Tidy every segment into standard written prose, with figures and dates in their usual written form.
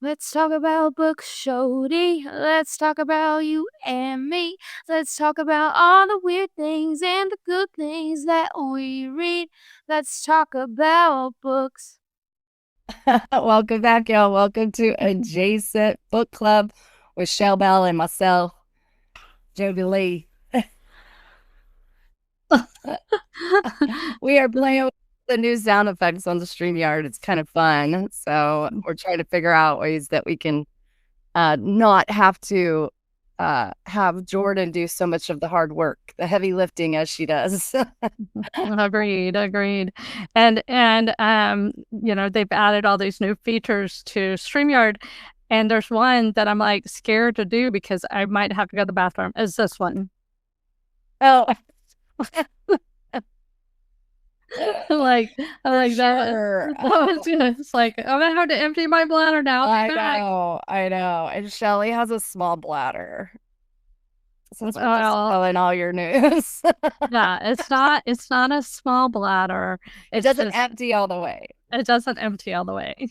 Let's talk about books, Shody. Let's talk about you and me. Let's talk about all the weird things and the good things that we read. Let's talk about books. Welcome back, y'all. Welcome to Adjacent Book Club with Shell Bell and myself, Jody Lee. We are playing with the new sound effects on the StreamYard. It's kind of fun. So we're trying to figure out ways that we can not have to have Jordan do so much of the hard work, the heavy lifting as she does. Agreed. And they've added all these new features to StreamYard. And there's one that I'm like scared to do because I might have to go to the bathroom. Is this one. Oh, like that. sure. It's like I'm gonna have to empty my bladder now. I know. And Shelly has a small bladder. Since we're just telling all your news. Yeah, it's not a small bladder. It doesn't empty all the way. It doesn't empty all the way.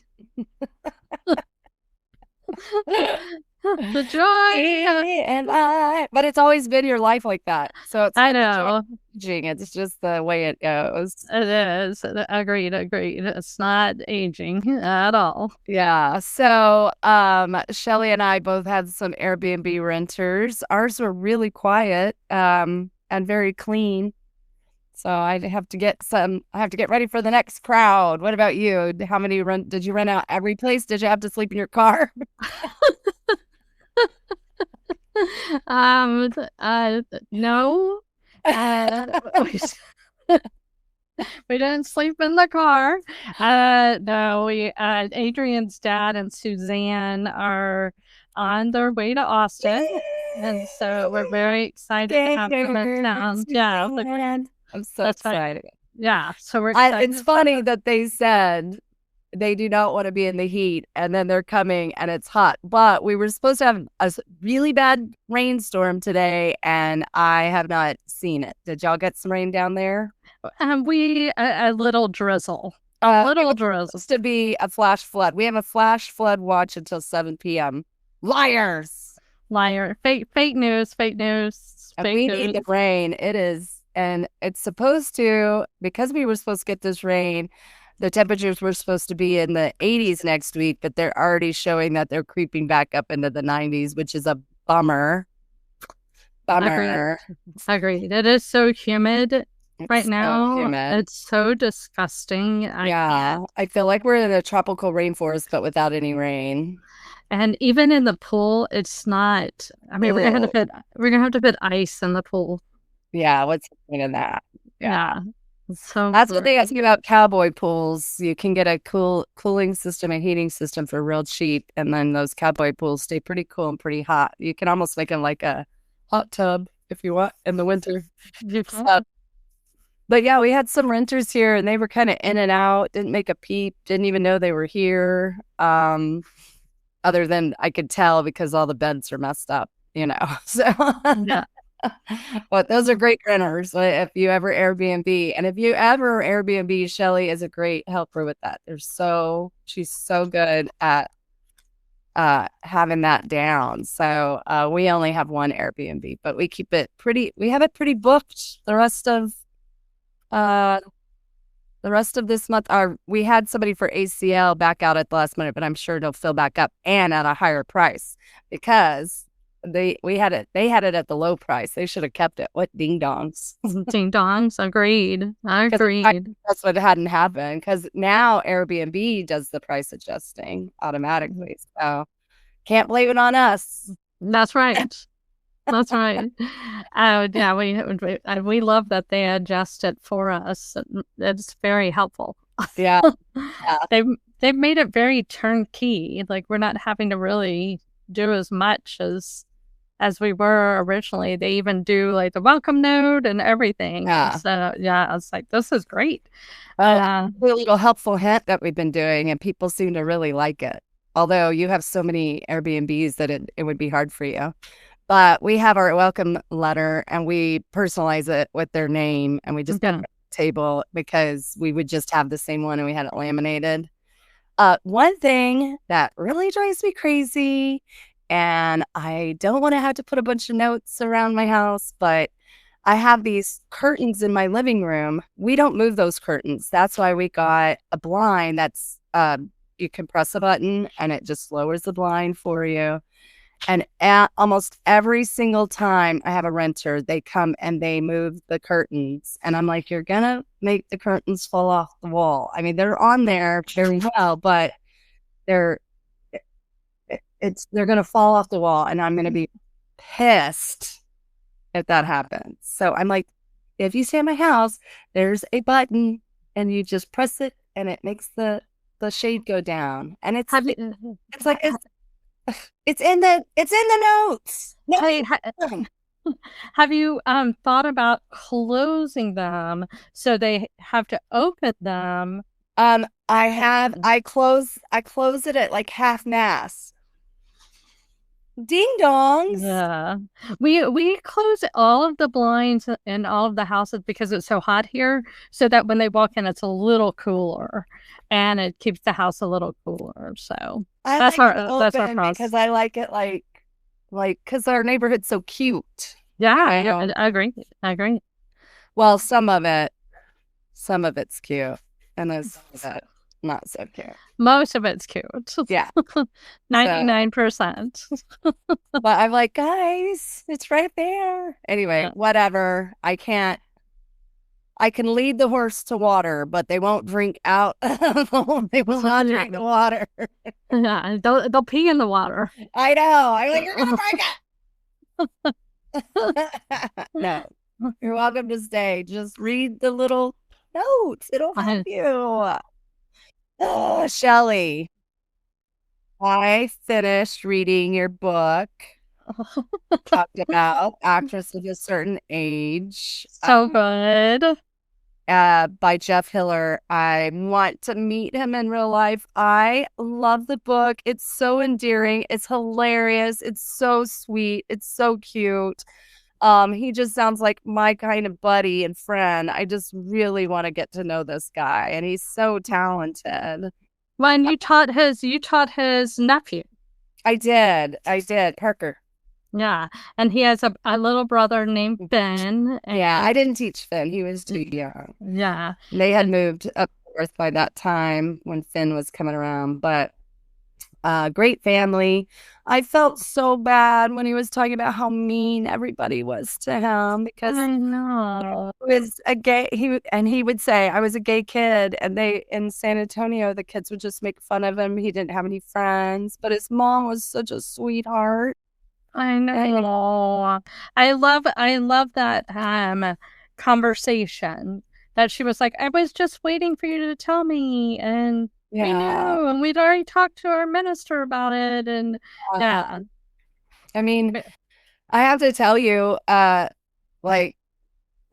The joy and I, but it's always been your life like that. So it's I know. It's just the way it goes. It is. Agreed. It's not aging at all. Yeah. So Shelly and I both had some Airbnb renters. Ours were really quiet and very clean. So I have to get ready for the next crowd. What about you? How many did you rent out every place? Did you have to sleep in your car? No. We didn't sleep in the car. No, Adrian's dad and Suzanne are on their way to Austin. And so we're very excited to have them in town. Yeah. I'm so excited. Right. Yeah. So we're excited. It's funny that they said they do not want to be in the heat and then they're coming and it's hot. But we were supposed to have a really bad rainstorm today and I have not seen it. Did y'all get some rain down there? A little drizzle. A little drizzle. Supposed to be a flash flood. We have a flash flood watch until 7 p.m. Liars. Liar. Fake news. We need the rain. It is. And it's supposed to, because we were supposed to get this rain, the temperatures were supposed to be in the 80s next week, but they're already showing that they're creeping back up into the 90s, which is a bummer. Agreed. It is so humid right now. It's so disgusting. I feel like we're in a tropical rainforest, but without any rain. And even in the pool, it's not. I mean, we're gonna have to put ice in the pool. Yeah, what's the point of that? Yeah. So that's what they ask you about cowboy pools. You can get a cooling system and heating system for real cheap, and then those cowboy pools stay pretty cool and pretty hot. You can almost make them like a hot tub if you want in the winter. But yeah, we had some renters here, and they were kind of in and out. Didn't make a peep. Didn't even know they were here. Other than I could tell because all the beds are messed up, So yeah. But those are great renters if you ever Airbnb. And if you ever Airbnb, Shelly is a great helper with that. She's so good at having that down. So we only have one Airbnb, but we have it pretty booked the rest of this month. We had somebody for ACL back out at the last minute, but I'm sure they'll fill back up and at a higher price because they had it at the low price. They should have kept it. What ding dongs? Ding dongs. Agreed. That's what hadn't happened because now Airbnb does the price adjusting automatically. So can't blame it on us. That's right. That's right. Yeah, we love that they adjust it for us. It's very helpful. Yeah. They've made it very turnkey. Like we're not having to really do as much as we were originally. They even do like the welcome note and everything. Yeah. So yeah, I was like, this is great. A little helpful hint that we've been doing, and people seem to really like it. Although you have so many Airbnbs that it would be hard for you. But we have our welcome letter and we personalize it with their name and we just put it on the table because we would just have the same one and we had it laminated. One thing that really drives me crazy, and I don't want to have to put a bunch of notes around my house, but I have these curtains in my living room. We don't move those curtains. That's why we got a blind that's you can press a button and it just lowers the blind for you. And almost every single time I have a renter, they come and they move the curtains. And I'm like, you're going to make the curtains fall off the wall. I mean, they're on there very well, but they're going to fall off the wall. And I'm going to be pissed if that happens. So I'm like, if you stay in my house, there's a button and you just press it and it makes the shade go down. And it's like, it's in the notes. No, Hey, have you thought about closing them so they have to open them? I close it at like half mast. Ding dongs. Yeah. We close all of the blinds in all of the houses because it's so hot here, so that when they walk in it's a little cooler and it keeps the house a little cooler. So that's our process. Because I like it like because our neighborhood's so cute. Yeah, I agree. Well, some of it's cute, and there's some of it not so cute. Most of it's cute. Yeah. 99%. But I'm like, guys, it's right there. Anyway, whatever. I can lead the horse to water, but they won't drink out. They will not drink the water. Yeah, they'll pee in the water. I know. I'm like, you're gonna break it. No, you're welcome to stay. Just read the little notes. It'll help you. Oh, Shelly, I finished reading your book. Talked about actress of a certain age. So good. By Jeff Hiller. I want to meet him in real life. I love the book. It's so endearing. It's hilarious. It's so sweet. It's so cute. He just sounds like my kind of buddy and friend. I just really want to get to know this guy, and he's so talented. When you taught his nephew. I did, Parker. Yeah, and he has a little brother named Finn. Yeah, I didn't teach Finn. He was too young. Yeah. They had moved up north by that time when Finn was coming around, but great family. I felt so bad when he was talking about how mean everybody was to him because I know. he was a gay. He would say I was a gay kid, and they in San Antonio the kids would just make fun of him. He didn't have any friends, but his mom was such a sweetheart. I know. I love that conversation that she was like, I was just waiting for you to tell me, and we knew, and we'd already talked to our minister about it, and yeah. I mean, I have to tell you, like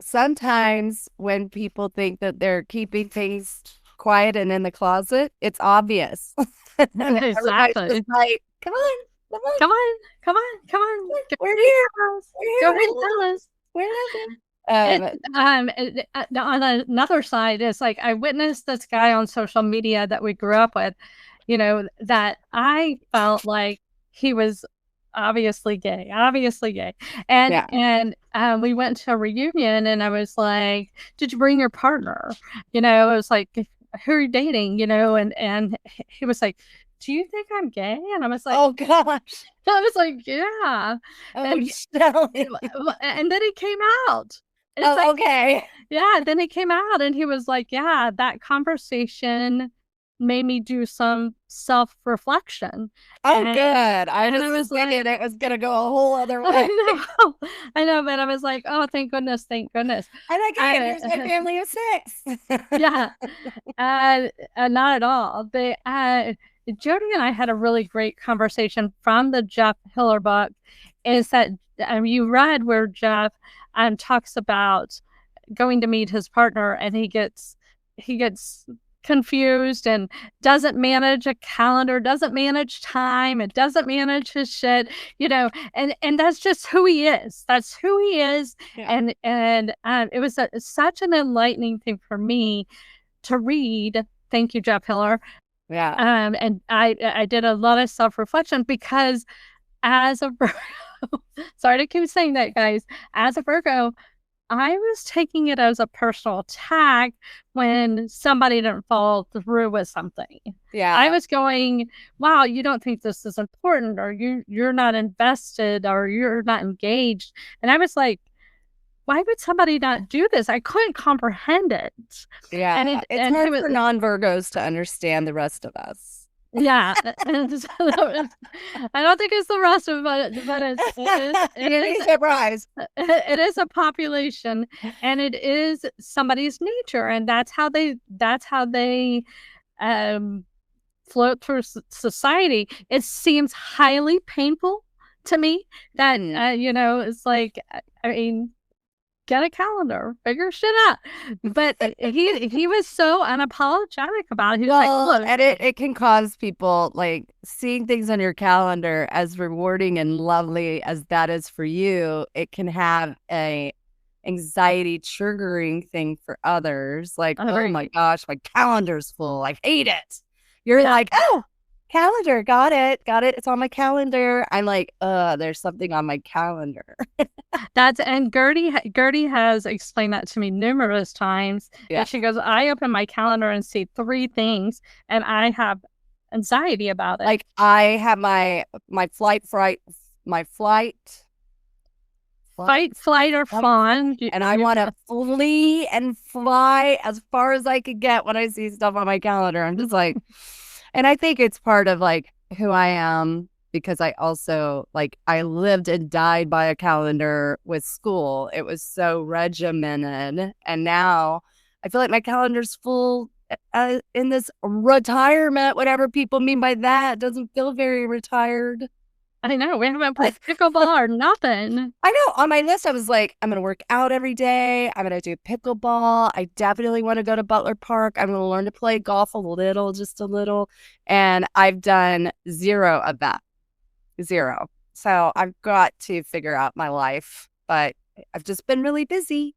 sometimes when people think that they're keeping things quiet and in the closet, it's obvious. Exactly. It's like, come on. We're here. Go ahead and tell us. On another side, it's like I witnessed this guy on social media that we grew up with, that I felt like he was obviously gay, and we went to a reunion, and I was like, did you bring your partner? It was like, who are you dating? And he was like, do you think I'm gay? And I was like, oh gosh. I was like, yeah. And then he came out. Okay. Yeah, then he came out and he was like, yeah, that conversation made me do some self-reflection. Oh, good. I was thinking it was going to go a whole other way. I know, but I was like, oh, thank goodness. I like it. Here's my family of 6. Yeah. Not at all. Jody and I had a really great conversation from the Jeff Hiller book, is that you read where Jeff talks about going to meet his partner, and he gets confused and doesn't manage a calendar, doesn't manage time, and doesn't manage his shit, and that's just who he is. That's who he is. Yeah. And it was such an enlightening thing for me to read. Thank you, Jeff Hiller. Yeah. And I did a lot of self-reflection because as a Virgo, sorry to keep saying that, guys, as a Virgo, I was taking it as a personal attack when somebody didn't follow through with something. Yeah. I was going, wow, you don't think this is important, or you're not invested, or you're not engaged. And I was like, why would somebody not do this? I couldn't comprehend it. Yeah. It's hard for non-Virgos to understand the rest of us. Yeah. And so I don't think it's the rest of it, but it is surprise. It is a population, and it is somebody's nature, and that's how they float through society. It seems highly painful to me that it's like, I mean, get a calendar, figure shit out. But he was so unapologetic about it. He was like, look. And it can cause people, like, seeing things on your calendar, as rewarding and lovely as that is for you, it can have a anxiety triggering thing for others. Like, oh my gosh, my calendar's full, I hate it. You're like, oh, calendar, got it, it's on my calendar. I'm like, there's something on my calendar. And Gertie has explained that to me numerous times. Yeah. And she goes, I open my calendar and see 3 things, and I have anxiety about it. Like, I have my flight, flight or fawn, and I want to flee and fly as far as I could get when I see stuff on my calendar. I'm just like, and I think it's part of, like, who I am, because I also, like, I lived and died by a calendar with school. It was so regimented, and now I feel like my calendar's full in this retirement, whatever people mean by that. It doesn't feel very retired. I know, we haven't played pickleball or nothing. I know. On my list, I was like, I'm going to work out every day. I'm going to do pickleball. I definitely want to go to Butler Park. I'm going to learn to play golf just a little. And I've done 0 of that. 0. So I've got to figure out my life. But I've just been really busy.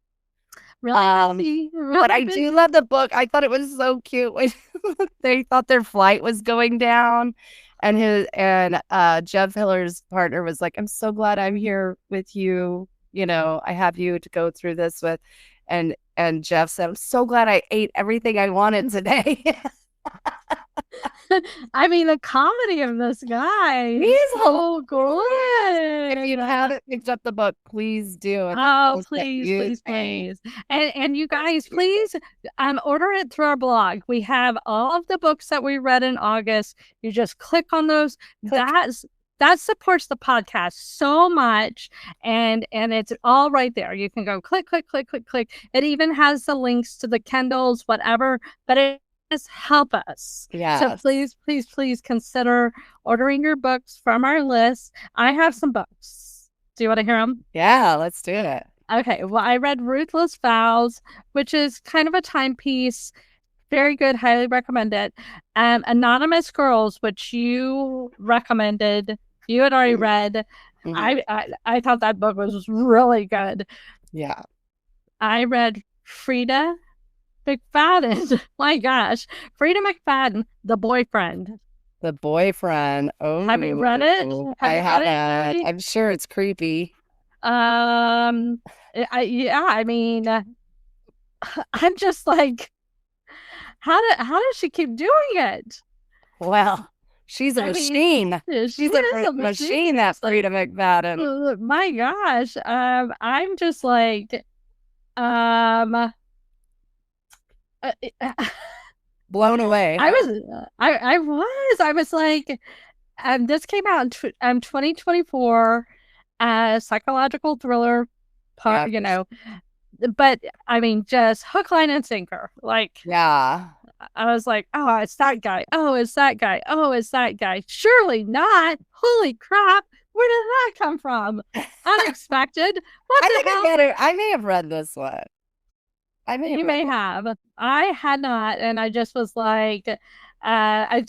Really but I do love the book. I thought it was so cute when they thought their flight was going down. And Jeff Hiller's partner was like, I'm so glad I'm here with you. You know, I have you to go through this with. And Jeff said, I'm so glad I ate everything I wanted today. I mean, the comedy of this guy. He's so good. If you haven't picked up the book, please do. Please. And you guys, please order it through our blog. We have all of the books that we read in August. You just click on those. That supports the podcast so much, and it's all right there. You can go click. It even has the links to the Kindles, whatever, but it does help us. Yeah. So please consider ordering your books from our list. I have some books. Do you want to hear them? Yeah, let's do it. Okay. Well, I read Ruthless Vows, which is kind of a timepiece. Very good. Highly recommend it. Anonymous Girls, which you recommended. You had already read. Mm-hmm. I thought that book was really good. Yeah. I read Freida McFadden. My gosh. Freida McFadden, The Boyfriend. The Boyfriend. Oh. Have you read it? I haven't. I'm sure it's creepy. I mean, I'm just like, how does she keep doing it? Well, she's a machine. She's a machine, that Freida McFadden. My gosh. I'm just like, blown away. I was like, this came out in 2024, psychological thriller, you know, but I mean, just hook, line, and sinker. Like, yeah. I was like, oh, it's that guy. Oh, it's that guy. Oh, it's that guy. Surely not. Holy crap. Where did that come from? Unexpected. What the hell? I may have read this one. You may have. I had not, and I just was like, I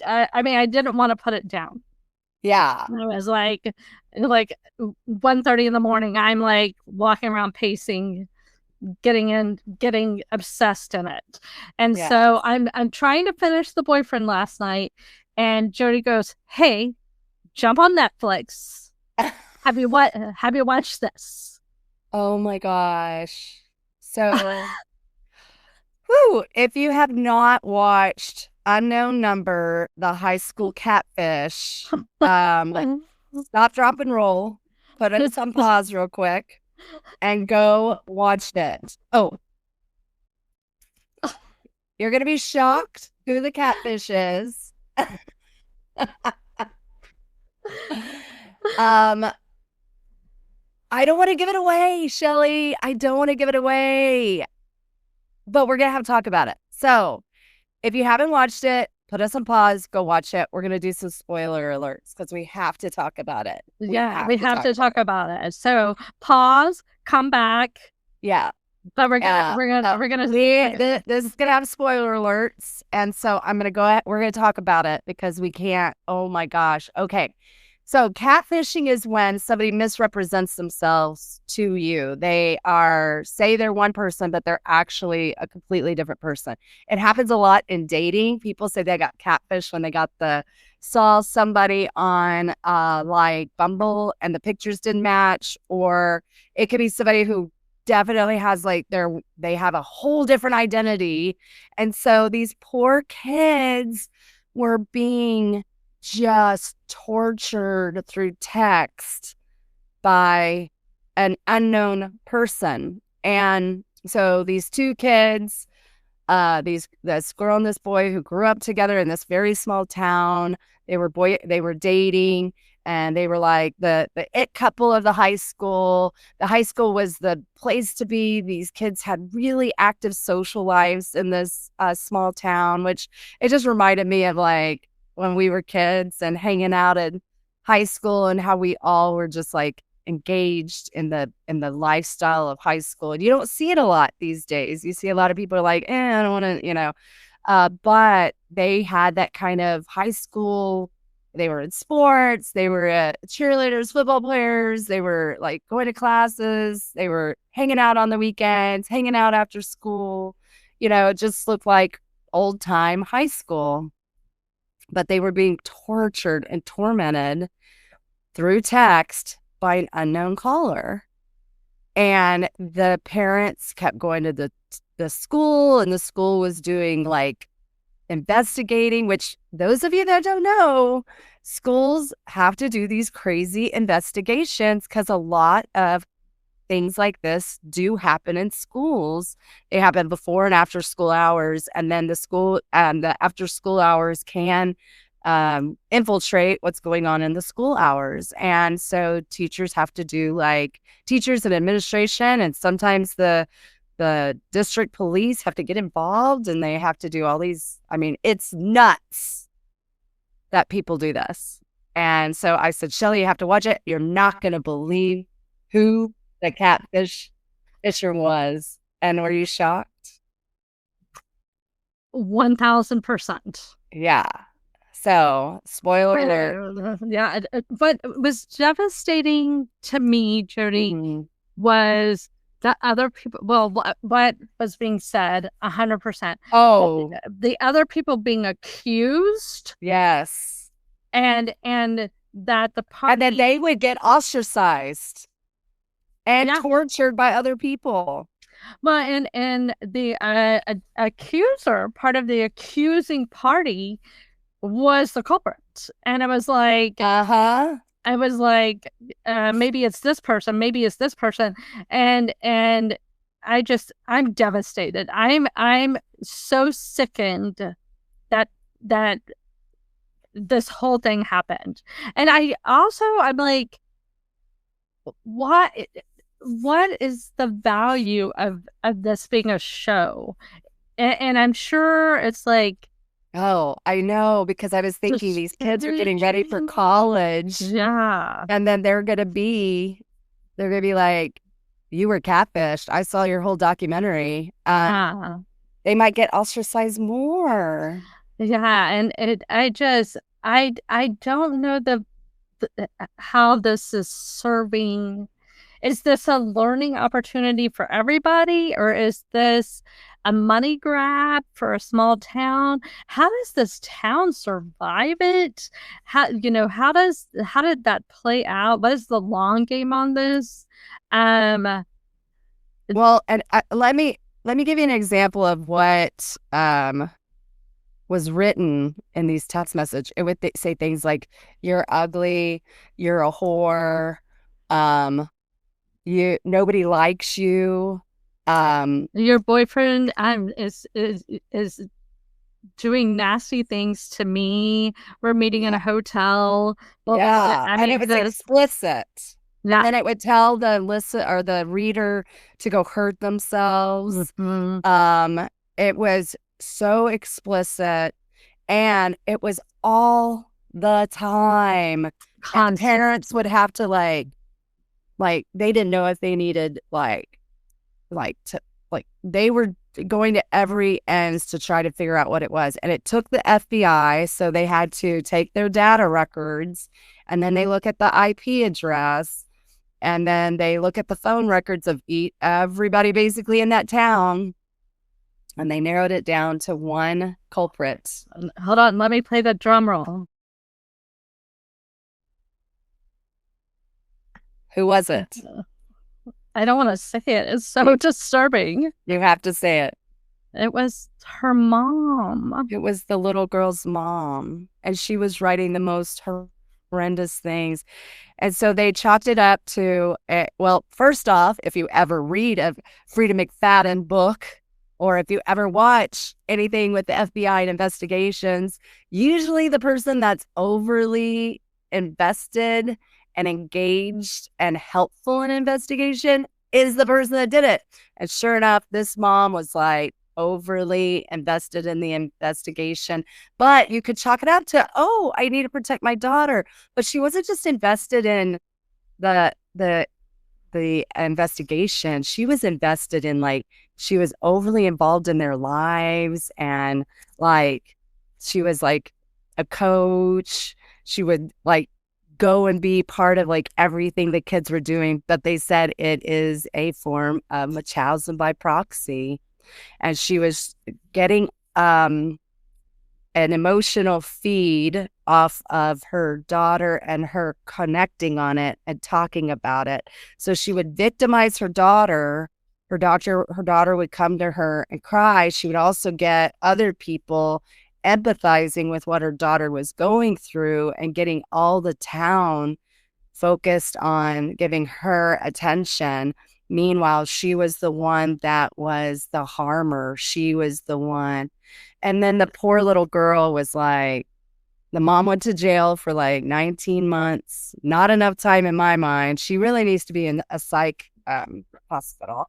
mean, I didn't want to put it down. Yeah. It was like 1:30 in the morning. I'm like walking around pacing getting obsessed in it. And Yes. so I'm trying to finish The Boyfriend last night, and Jody goes, "Hey, jump on Netflix. Have you watched this?" Oh my gosh. So, whew, if you have not watched Unknown Number, The High School Catfish, stop, drop, and roll. Put it on pause real quick and go watch it. Oh, you're going to be shocked who the catfish is. I don't want to give it away, Shelly. I don't want to give it away. But we're going to have to talk about it. So if you haven't watched it, put us on pause, go watch it. We're going to do some spoiler alerts because we have to talk about it. We have to talk about it. So pause, come back. Yeah. But we're gonna this is gonna have spoiler alerts. And so I'm gonna go ahead, we're gonna talk about it because we can't. Oh my gosh. Okay. So catfishing is when somebody misrepresents themselves to you. They say they're one person, but they're actually a completely different person. It happens a lot in dating. People say they got catfish when they saw somebody on like Bumble and the pictures didn't match, or it could be somebody who definitely has they have a whole different identity. And so these poor kids were being just tortured through text by an unknown person. And so these two kids, this girl and this boy who grew up together in this very small town, they were dating, and they were like the it couple of the high school. The high school was the place to be. These kids had really active social lives in this small town, which it just reminded me of like when we were kids and hanging out in high school and how we all were just like engaged in the lifestyle of high school. And you don't see it a lot these days. You see a lot of people are like, I don't want to, but they had that kind of high school. They were in sports, they were cheerleaders, football players, they were like going to classes, they were hanging out on the weekends, hanging out after school. It just looked like old time high school. But they were being tortured and tormented through text by an unknown caller. And the parents kept going to the school, and the school was doing like investigating, which those of you that don't know, schools have to do these crazy investigations because a lot of things like this do happen in schools. They happen before and after school hours, and then the after school hours can infiltrate what's going on in the school hours. And so teachers have to do teachers and administration, and sometimes the district police have to get involved, and they have to do all these. I mean, it's nuts that people do this. And so I said, Shelly, you have to watch it. You're not going to believe who the catfish fisher was. And were you shocked? 1000%. Yeah. So, spoiler alert. Yeah. What was devastating to me, Jody, was that other people, what was being said 100%. Oh, the other people being accused. Yes. And that the party. And then they would get ostracized and tortured by other people. Well, and the accuser, part of the accusing party, was the culprit. And I was like, I was like, maybe it's this person, maybe it's this person. And I'm devastated. I'm so sickened that this whole thing happened. And I'm like, what is the value of this being a show? And I'm sure it's like, oh, I know, because I was thinking these kids are getting ready for college. Yeah. And then they're gonna be like, you were catfished. I saw your whole documentary. They might get ostracized more. Yeah. And I don't know how this is serving. is this a learning opportunity for everybody, or is this a money grab for a small town? How does this town survive it? How did that play out? What is the long game on this? Well, and let me give you an example of what was written in these text message. It would say things like, "You're ugly, you're a whore, nobody likes you, your boyfriend is doing nasty things to me. We're meeting in a hotel." Well, and it was explicit. Yeah. And then it would tell the reader to go hurt themselves. Mm-hmm. It was so explicit, and it was all the time. And parents would have to like they didn't know if they needed they were going to every ends to try to figure out what it was. And it took the FBI, so they had to take their data records, and then they look at the IP address, and then they look at the phone records of everybody basically in that town, and they narrowed it down to one culprit. Hold on, let me play the drum roll. Who was it? I don't want to say it. It's so disturbing. You have to say it. It was her mom. It was the little girl's mom, and she was writing the most horrendous things. And so they chalked it up to, well, first off, if you ever read a Freida McFadden book, or if you ever watch anything with the FBI and investigations, usually the person that's overly invested and engaged and helpful in investigation is the person that did it. And sure enough, this mom was like overly invested in the investigation. But you could chalk it up to, oh, I need to protect my daughter. But she wasn't just invested in the investigation. She was invested in she was overly involved in their lives, and she was like a coach. She would go and be part of everything the kids were doing. But they said it is a form of Munchausen by proxy. And she was getting an emotional feed off of her daughter and her connecting on it and talking about it. So she would victimize her daughter. Her daughter would come to her and cry. She would also get other people empathizing with what her daughter was going through and getting all the town focused on giving her attention. Meanwhile, she was the one that was the harmer. She was the one. And then the poor little girl was the mom went to jail for 19 months. Not enough time in my mind. She really needs to be in a psych hospital.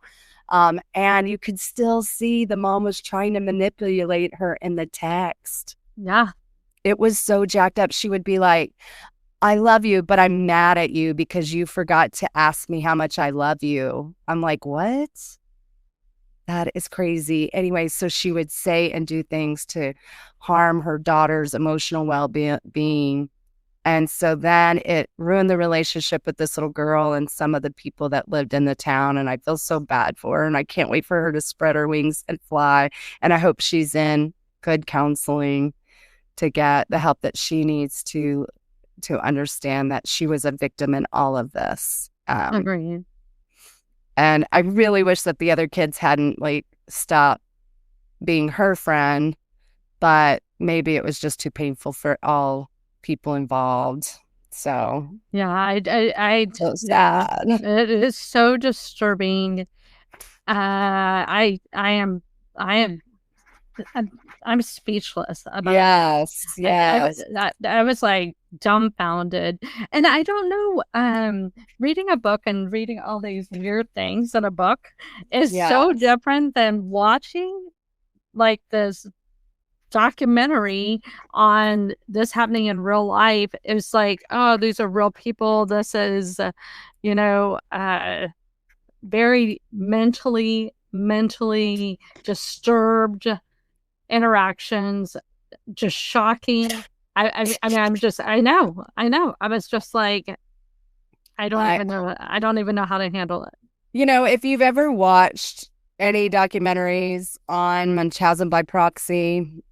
And you could still see the mom was trying to manipulate her in the text. Yeah. It was so jacked up. She would be like, "I love you, but I'm mad at you because you forgot to ask me how much I love you." I'm like, what? That is crazy. Anyway, so she would say and do things to harm her daughter's emotional well-being. And so then it ruined the relationship with this little girl and some of the people that lived in the town. And I feel so bad for her. And I can't wait for her to spread her wings and fly. And I hope she's in good counseling to get the help that she needs to understand that she was a victim in all of this. Agreed. And I really wish that the other kids hadn't stopped being her friend, but maybe it was just too painful for all people involved. So yeah, I so sad. It is so disturbing. I'm speechless about yes. I was dumbfounded. And I don't know, reading a book and reading all these weird things in a book is so different than watching this documentary on this happening in real life. It's oh, these are real people. This is very mentally disturbed interactions, just shocking. I mean, I know. I was just I don't even know how to handle it. If you've ever watched any documentaries on Munchausen by proxy,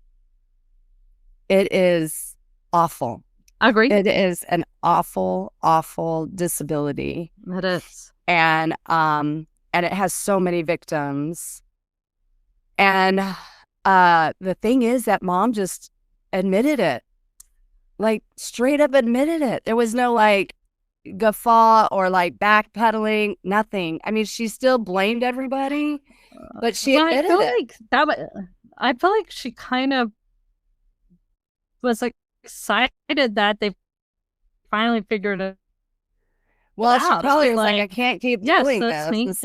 it is awful. Agree. It is an awful, awful disability. It is. And it has so many victims. And the thing is that mom just admitted it. Like, straight up admitted it. There was no like guffaw or like backpedaling, nothing. I mean, she still blamed everybody, but she admitted it. I feel like she kind of was excited that they finally figured it. Well, she probably was like, I can't keep doing this.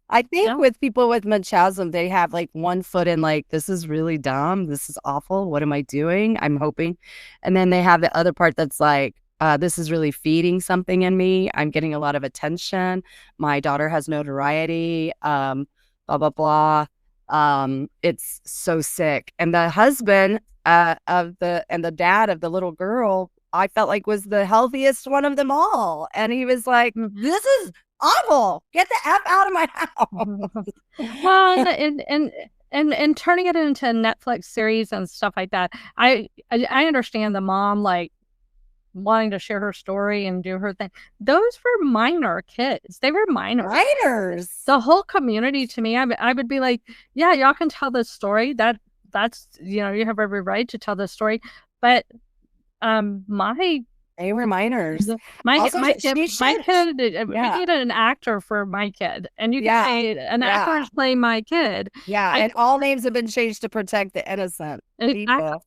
I think with people with Munchausen, they have like one foot in like, this is really dumb. This is awful. What am I doing? I'm hoping. And then they have the other part that's like, this is really feeding something in me. I'm getting a lot of attention. My daughter has notoriety, blah, blah, blah. It's so sick. And the husband and the dad of the little girl, I felt like was the healthiest one of them all. And he was like, this is awful. Get the F out of my house. Well, and turning it into a Netflix series and stuff like that. I understand the mom like wanting to share her story and do her thing. Those were minor kids. They were minors. The whole community, to me, I would be like, yeah, y'all can tell this story. That's you have every right to tell this story. But they were minors. My kid, we needed an actor for my kid, and you can say an actor is playing my kid. Yeah, and all names have been changed to protect the innocent people.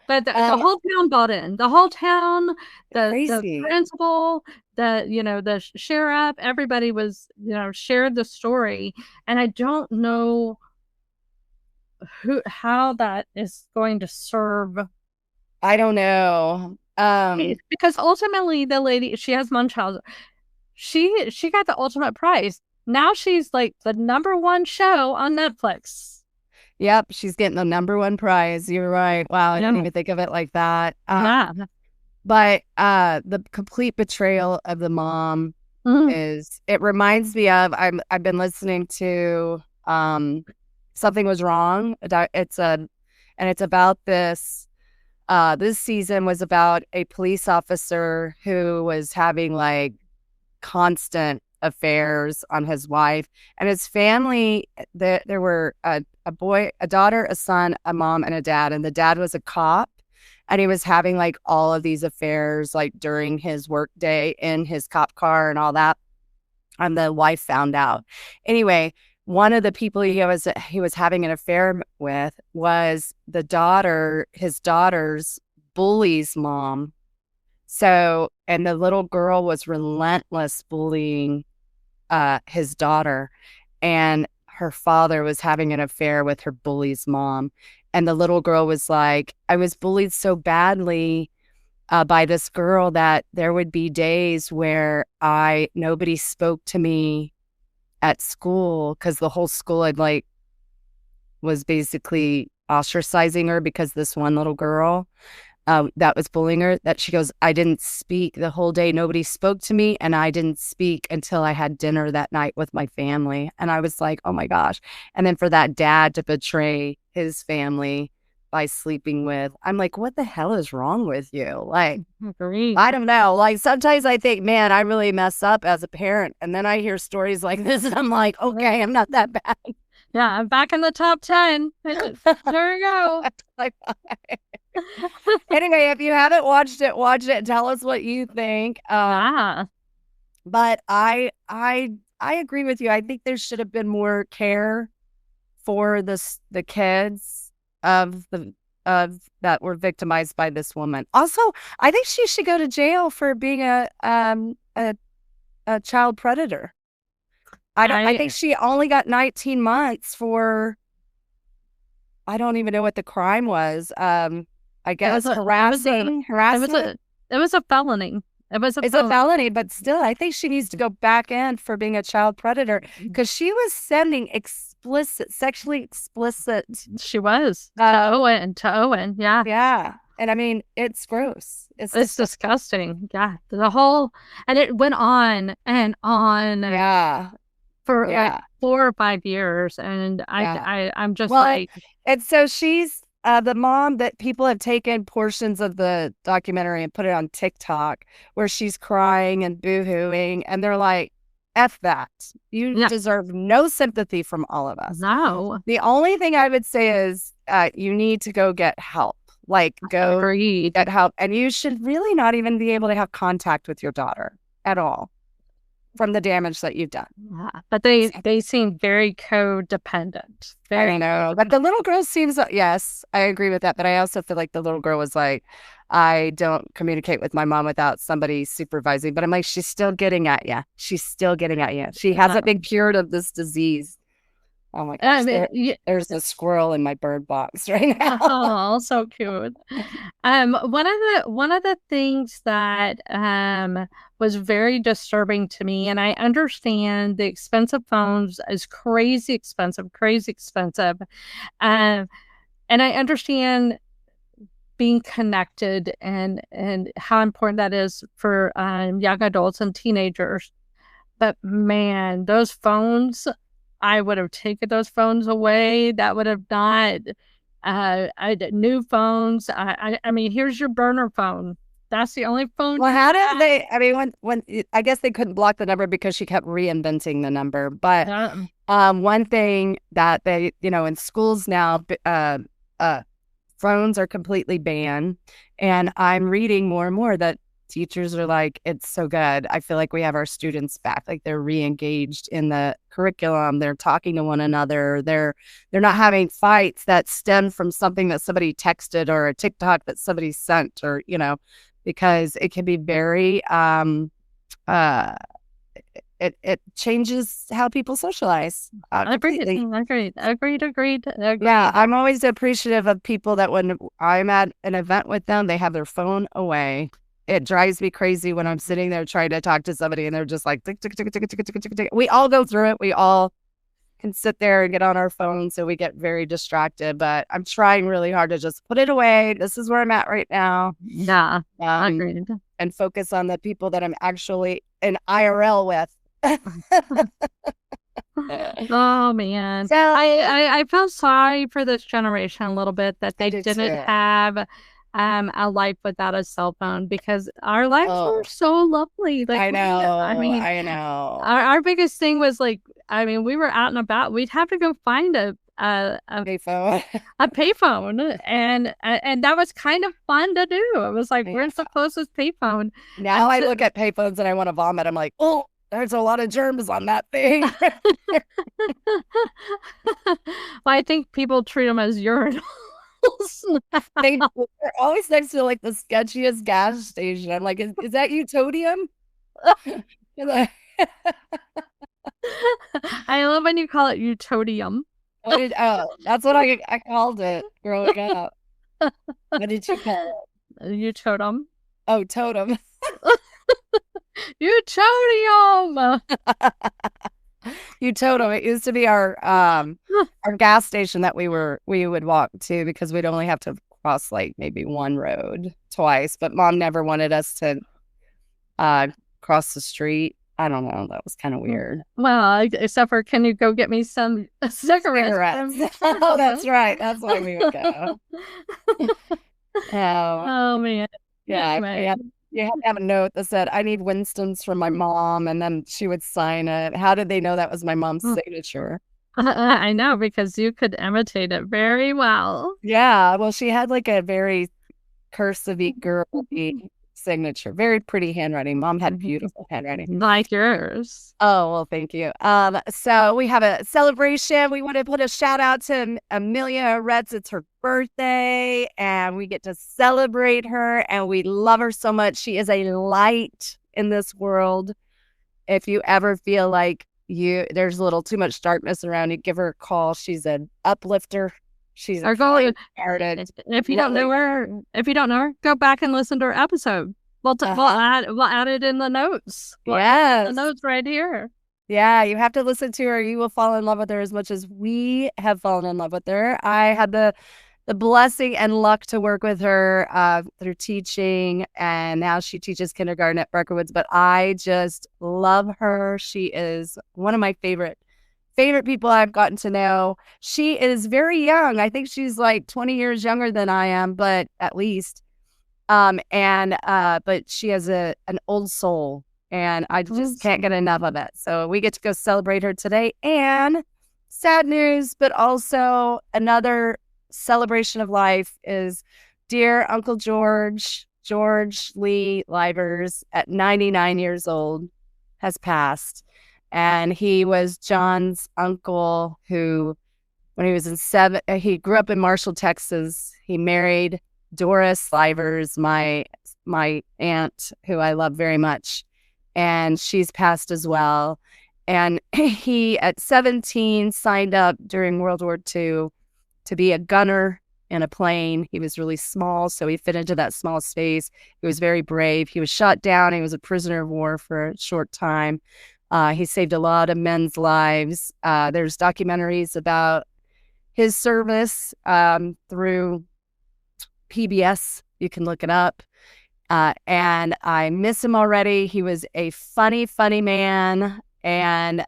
But the whole town bought in. The whole town, the principal, the sheriff, everybody was, shared the story, and I don't know how that is going to serve. I don't know. Because ultimately the lady, she has Munchausen. She got the ultimate prize. Now she's like the #1 show on Netflix. Yep, she's getting the #1 prize. You're right. Wow, I didn't even think of it like that. But the complete betrayal of the mom it reminds me of I've been listening to Something Was Wrong. It's about this. This season was about a police officer who was having like constant affairs on his wife and his family. There were a boy, a daughter, a son, a mom, and a dad. And the dad was a cop, and he was having like all of these affairs like during his work day in his cop car and all that. And the wife found out. Anyway, one of the people he was having an affair with was his daughter's bully's mom. So, and the little girl was relentless bullying his daughter, and her father was having an affair with her bully's mom. And the little girl was like, I was bullied so badly by this girl that there would be days where nobody spoke to me at school because the whole school was basically ostracizing her because this one little girl that was bullying her, that she goes, I didn't speak the whole day. Nobody spoke to me, and I didn't speak until I had dinner that night with my family. And I was like, oh my gosh. And then for that dad to betray his family by sleeping with, I'm like, what the hell is wrong with you? Like, I don't know. Like, sometimes I think, man, I really mess up as a parent. And then I hear stories like this, and I'm like, okay, I'm not that bad. Yeah, I'm back in the top 10. There you go. Anyway, if you haven't watched it, watch it. Tell us what you think. But I agree with you. I think there should have been more care for the kids that were victimized by this woman. Also, I think she should go to jail for being a child predator. I think she only got 19 months for, I don't even know what the crime was. I guess harassment. It was a felony. It's a felony, but still, I think she needs to go back in for being a child predator because she was sending sexually explicit. She was to Owen. Yeah. And I mean, it's gross. It's disgusting. Yeah. And it went on and on. Yeah. For like 4 or 5 years. And I'm just like. And so she's the mom that people have taken portions of the documentary and put it on TikTok where she's crying and boo-hooing. And they're like, F that. You deserve no sympathy from all of us. No. The only thing I would say is you need to go get help. Like, go get help. And you should really not even be able to have contact with your daughter at all from the damage that you've done. Yeah, but they seem very codependent. I know. But the little girl seems, yes, I agree with that. But I also feel like the little girl was like, I don't communicate with my mom without somebody supervising. But I'm like, she's still getting at you. She's still getting at you. She hasn't been cured of this disease. Oh my gosh, there's a squirrel in my bird box right now. Oh, so cute. One of the things that was very disturbing to me, and I understand the expensive phones is crazy expensive, and I understand being connected and how important that is for young adults and teenagers. But man, those phones, I would have taken those phones away. That would have not. New phones. I mean, here's your burner phone. That's the only phone. Well, how did they? I mean, when I guess they couldn't block the number because she kept reinventing the number. But one thing that they, in schools now, phones are completely banned, and I'm reading more and more that teachers are like, it's so good. I feel like we have our students back. Like they're re-engaged in the curriculum. They're talking to one another. They're not having fights that stem from something that somebody texted or a TikTok that somebody sent, or, because it can be very, it changes how people socialize. Agreed. Yeah, I'm always appreciative of people that when I'm at an event with them, they have their phone away. It drives me crazy when I'm sitting there trying to talk to somebody and they're just like, tick, tick, tick, tick, tick, tick, tick, tick. We all go through it. We all can sit there and get on our phones, so we get very distracted. But I'm trying really hard to just put it away. This is where I'm at right now. Yeah, agreed. And focus on the people that I'm actually in IRL with. Oh man, so I felt sorry for this generation a little bit that they didn't have a life without a cell phone, because our lives were so lovely. Like, I know. Our biggest thing was like, we were out and about. We'd have to go find a payphone, and that was kind of fun to do. It was like, where's the closest payphone? Now I look at payphones and I want to vomit. I'm like, oh, there's a lot of germs on that thing. Well, I think people treat them as urinals. They're always next to like the sketchiest gas station. I'm like, is that Utodium? I love when you call it Utodium. That's what I called it growing up. What did you call it? Utotem. Oh, totem. Utodium. Utotem. It used to be our gas station that we would walk to, because we'd only have to cross like maybe one road twice. But Mom never wanted us to cross the street. I don't know. That was kind of weird. Well, except for, can you go get me some cigarettes? Oh, that's right. That's why we would go. Oh man. Yeah. You had to have a note that said, I need Winston's from my mom, and then she would sign it. How did they know that was my mom's signature? I know, because you could imitate it very well. Yeah, well, she had like a very cursive-y, girly signature. Very pretty handwriting. Mom had beautiful handwriting. Like yours. Oh, well, thank you. So we have a celebration. We want to put a shout out to Amelia Retz. It's her birthday, and we get to celebrate her, and we love her so much. She is a light in this world. If you ever feel like there's a little too much darkness around you, give her a call. She's an uplifter. She's our goal. If you don't know her, go back and listen to her episode. We'll add it in the notes. Yes, the notes right here. Yeah, you have to listen to her. You will fall in love with her as much as we have fallen in love with her. I had the the blessing and luck to work with her through teaching, and now she teaches kindergarten at Breckerwoods. But I just love her. She is one of my favorite people I've gotten to know. She is very young. I think she's like 20 years younger than I am, but at least. But she has an old soul, and I just can't get enough of it. So we get to go celebrate her today. And sad news, but also another celebration of life is dear Uncle George Lee Livers, at 99 years old, has passed. And he was John's uncle who, when he was he grew up in Marshall, Texas. He married Doris Livers, my aunt, who I love very much, and she's passed as well. And he, at 17, signed up during World War II to be a gunner in a plane. He was really small, so he fit into that small space. He was very brave. He was shot down. He was a prisoner of war for a short time. He saved a lot of men's lives. There's documentaries about his service through PBS. You can look it up. And I miss him already. He was a funny man. And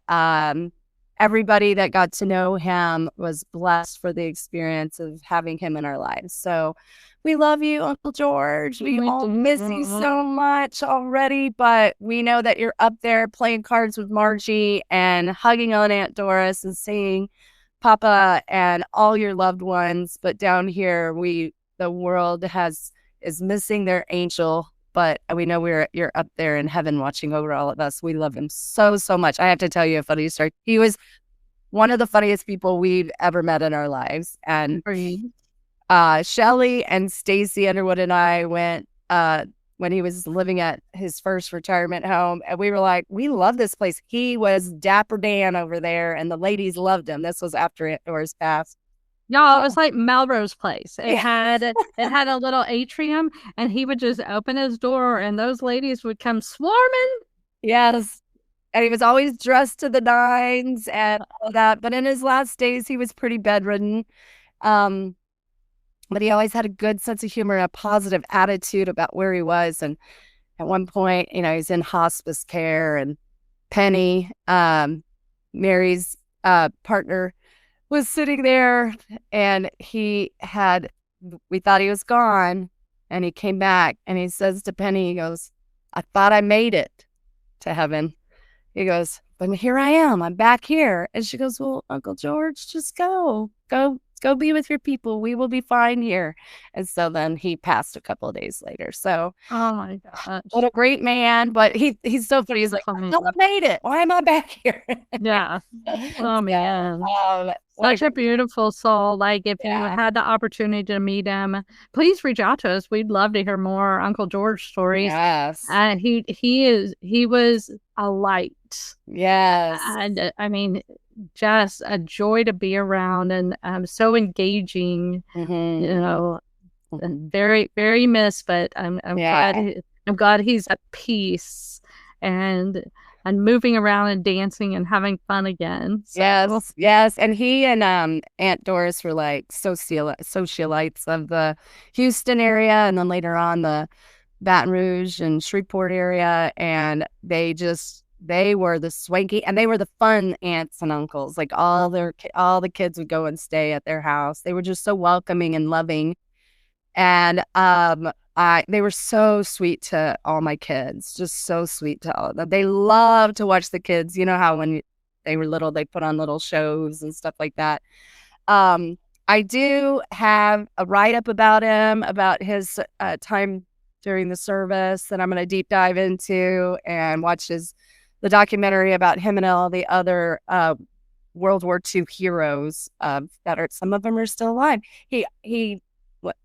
everybody that got to know him was blessed for the experience of having him in our lives. So we love you, Uncle George. We all miss you so much already, but we know that you're up there playing cards with Margie and hugging on Aunt Doris and seeing Papa and all your loved ones. But down here, the world is missing their angel, but we know you're up there in heaven watching over all of us. We love him so much. I have to tell you a funny story. He was one of the funniest people we've ever met in our lives. And Shelly and Stacy Underwood and I went when he was living at his first retirement home, and we were like, we love this place. He was Dapper Dan over there, and the ladies loved him. This was after Aunt Doris passed. Y'all, it was like Melrose Place. It had a little atrium, and he would just open his door, and those ladies would come swarming. Yes. And he was always dressed to the nines and all that. But in his last days, he was pretty bedridden. But he always had a good sense of humor and a positive attitude about where he was. And at one point, he's in hospice care, and Penny, Mary's partner, was sitting there, and we thought he was gone, and he came back, and he says to Penny, he goes, I thought I made it to heaven. He goes, but here I am. I'm back here. And she goes, well, Uncle George, just go be with your people. We will be fine here. And so then he passed a couple of days later. So, oh my gosh, what a great man. But he's so funny. He's like, I made it. Why am I back here? Yeah. Oh man. Such a beautiful soul. Like, if you had the opportunity to meet him, please reach out to us. We'd love to hear more Uncle George stories. Yes. And he was a light. Yes. And I mean, just a joy to be around, and so engaging. Very, very missed, but I'm glad he's at peace and moving around and dancing and having fun again. So. Yes. And he and Aunt Doris were like socialites of the Houston area, and then later on the Baton Rouge and Shreveport area, and they were the swanky, and they were the fun aunts and uncles. Like, all the kids would go and stay at their house. They were just so welcoming and loving, and they were so sweet to all my kids, just so sweet to all of them. They loved to watch the kids. You know how when they were little, they put on little shows and stuff like that. I do have a write-up about him, about his time during the service, that I'm going to deep dive into, and watch the documentary about him and all the other World War II heroes some of them are still alive. He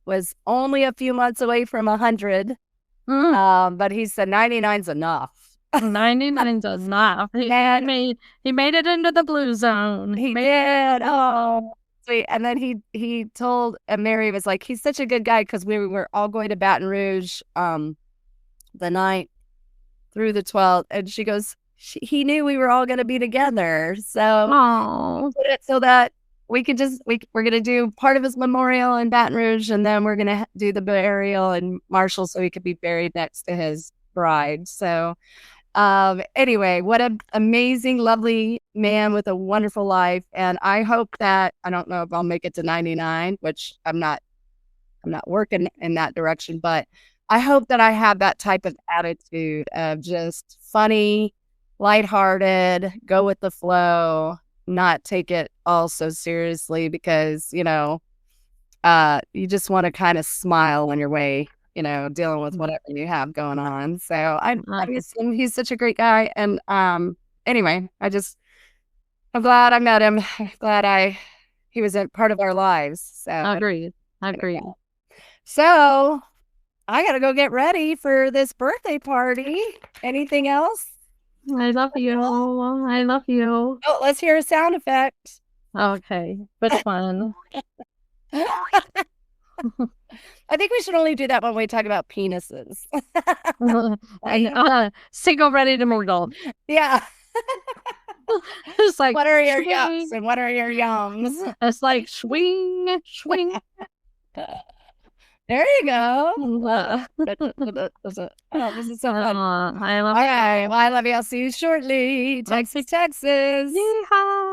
was only a few months away from 100, but he said 99's enough. 99's enough. He made it into the blue zone. He did. Oh, sweet. And then he told, and Mary was like, he's such a good guy, because we were all going to Baton Rouge the 9th through the 12th, and she goes, he knew we were all going to be together. So, so that we're gonna do part of his memorial in Baton Rouge, and then we're gonna do the burial in Marshall so he could be buried next to his bride. So anyway, what an amazing, lovely man with a wonderful life. And I hope that, I don't know if I'll make it to 99, which I'm not working in that direction, but I hope that I have that type of attitude of just funny, lighthearted, go with the flow, not take it all so seriously, because, you just want to kind of smile on your way, dealing with whatever you have going on. So I miss him. He's such a great guy. And anyway, I'm glad I met him. I'm glad he was a part of our lives. So Agreed. So I gotta go get ready for this birthday party. Anything else? I love you. I love you. Oh, let's hear a sound effect. Okay. Which one? I think we should only do that when we talk about penises. Single ready to mingle. Yeah. It's like, what are your yucks and what are your yums? It's like swing. There you go. Oh, This is so fun. I love All right. Well, I love you. I'll see you shortly. Texas. Yeehaw.